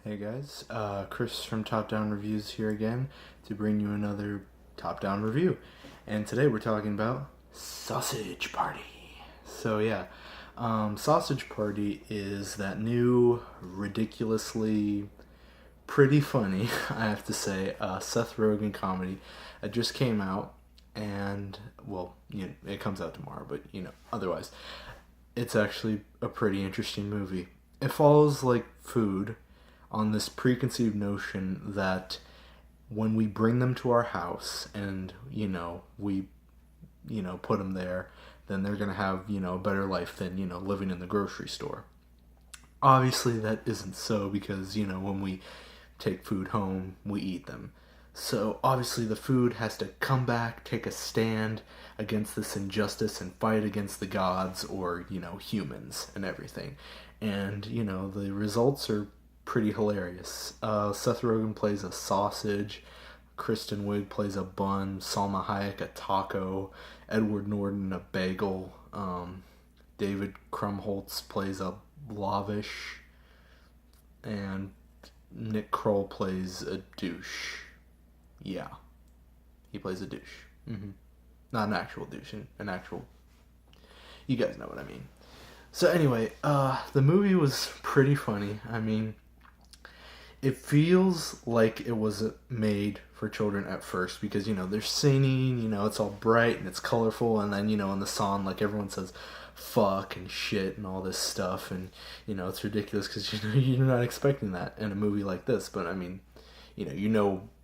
Hey guys, Chris from Top Down Reviews here again to bring you another Top Down review. And today we're talking about Sausage Party. So yeah, Sausage Party is that new, ridiculously pretty funny, I have to say, Seth Rogen comedy that just came out. And, well, it comes out tomorrow, but, otherwise, it's actually a pretty interesting movie. It follows, like, food on this preconceived notion that when we bring them to our house and we put them there, then they're going to have a better life than living in the grocery store. Obviously that isn't so, because when we take food home, we eat them. So obviously the food has to come back, take a stand against this injustice and fight against the gods, or humans and everything. And the results are pretty hilarious. Seth Rogen plays a sausage, Kristen Wiig plays a bun, Salma Hayek a taco, Edward Norton a bagel, David Krumholtz plays a lavish, and Nick Kroll plays a douche. Yeah, he plays a douche. Not an actual douche, an actual... You guys know what I mean. So anyway, the movie was pretty funny. I mean, it feels like it was made for children at first, because they're singing, it's all bright and it's colorful, and then in the song, like, everyone says fuck and shit and all this stuff, and it's ridiculous because you're not expecting that in a movie like this. But I mean,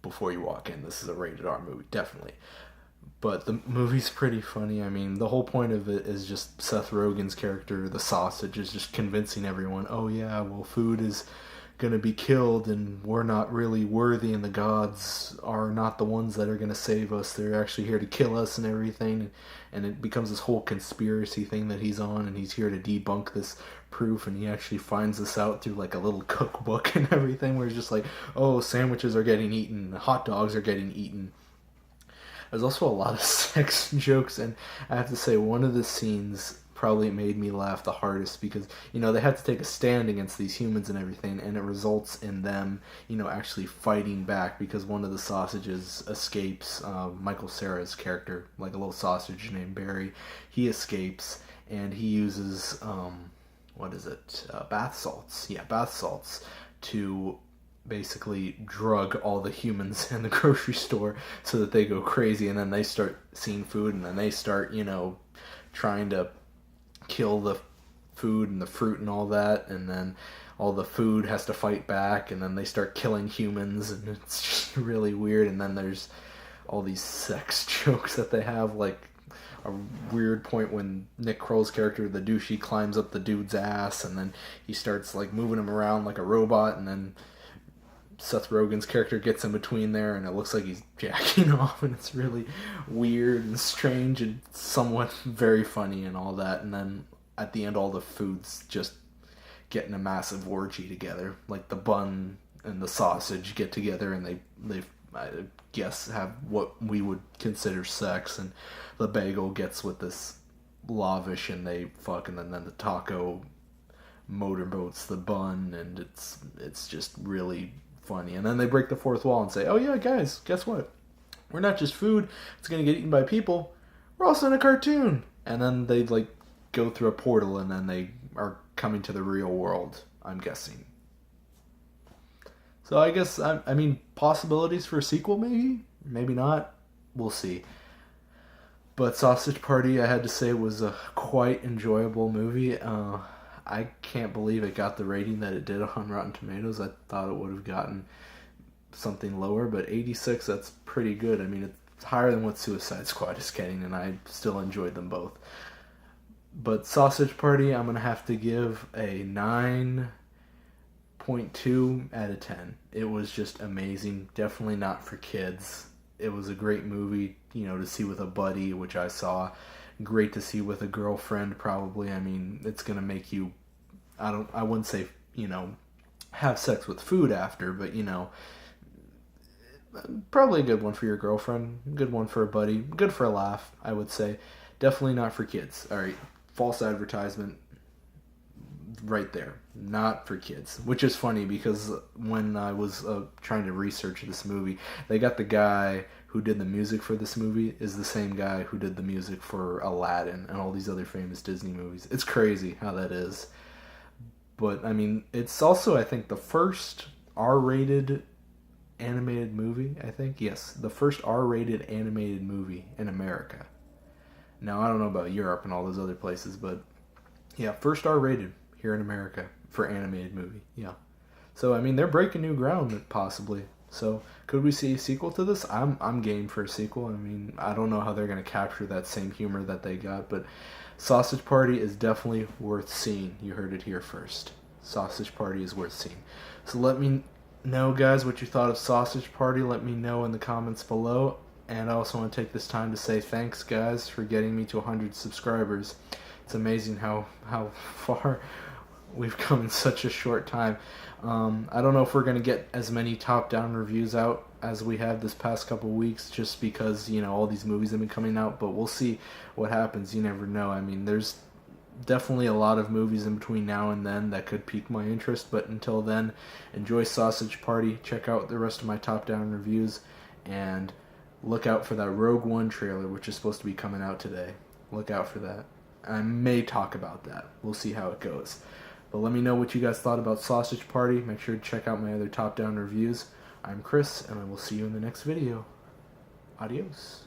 before you walk in, this is a rated R movie, definitely. But the movie's pretty funny. I mean, the whole point of it is just Seth Rogen's character, the sausage, is just convincing everyone, oh yeah, well, food is gonna be killed and we're not really worthy, and the gods are not the ones that are gonna save us. They're actually here to kill us and everything. And it becomes this whole conspiracy thing that he's on, and he's here to debunk this proof, and he actually finds this out through like a little cookbook and everything, where he's just like, oh, sandwiches are getting eaten, hot dogs are getting eaten. There's also a lot of sex jokes, and I have to say, one of the scenes probably made me laugh the hardest, because they have to take a stand against these humans and everything, and it results in them actually fighting back, because one of the sausages escapes. Michael Cera's character, like a little sausage named Barry, he escapes, and he uses bath salts, bath salts, to basically drug all the humans in the grocery store so that they go crazy, and then they start seeing food, and then they start trying to kill the food and the fruit and all that, and then all the food has to fight back, and then they start killing humans, and it's just really weird. And then there's all these sex jokes that they have, like a weird point when Nick Kroll's character, the douchey, climbs up the dude's ass, and then he starts like moving him around like a robot, and then Seth Rogen's character gets in between there, and it looks like he's jacking off, and it's really weird and strange and somewhat very funny and all that. And then at the end, all the foods just get in a massive orgy together. Like the bun and the sausage get together, and they I guess have what we would consider sex, and the bagel gets with this lavish, and they fuck, and then the taco motorboats the bun, and it's just really funny. And then they break the fourth wall and say, oh yeah, guys, guess what? We're not just food it's gonna get eaten by people. We're also in a cartoon. And then they like go through a portal, and then they are coming to the real world, I'm guessing. So I guess, I mean, possibilities for a sequel, maybe not. We'll see. But Sausage Party, I had to say, was a quite enjoyable movie. I can't believe it got the rating that it did on Rotten Tomatoes. I thought it would have gotten something lower, but 86, that's pretty good. I mean, it's higher than what Suicide Squad is getting, and I still enjoyed them both. But Sausage Party, I'm going to have to give a 9.2 out of 10. It was just amazing. Definitely not for kids. It was a great movie, to see with a buddy, which I saw. Great to see with a girlfriend, probably. I mean, it's gonna make you, I wouldn't say, have sex with food after, but probably a good one for your girlfriend, good one for a buddy, good for a laugh, I would say. Definitely not for kids. Alright, false advertisement. right there, not for kids. Which is funny because when I was trying to research this movie, they got the guy who did the music for this movie is the same guy who did the music for Aladdin and all these other famous Disney movies. It's crazy how that is. But I mean, it's also, I think, the first R-rated animated movie, I think. Yes, the first R-rated animated movie in America. Now, I don't know about Europe and all those other places, but yeah, first R-rated here in America for animated movie. Yeah. So, I mean, they're breaking new ground, possibly. So, could we see a sequel to this? I'm game for a sequel. I mean, I don't know how they're going to capture that same humor that they got, but Sausage Party is definitely worth seeing. You heard it here first. Sausage Party is worth seeing. So let me know, guys, what you thought of Sausage Party. Let me know in the comments below. And I also want to take this time to say thanks, guys, for getting me to 100 subscribers. It's amazing how far we've come in such a short time. I don't know if we're going to get as many top-down reviews out as we have this past couple weeks, just because, you know, all these movies have been coming out, but we'll see what happens. You never know. I mean, there's definitely a lot of movies in between now and then that could pique my interest, but until then, enjoy Sausage Party. Check out the rest of my top-down reviews, and look out for that Rogue One trailer, which is supposed to be coming out today. Look out for that. I may talk about that. We'll see how it goes. But let me know what you guys thought about Sausage Party. Make sure to check out my other top-down reviews. I'm Chris, and I will see you in the next video. Adios.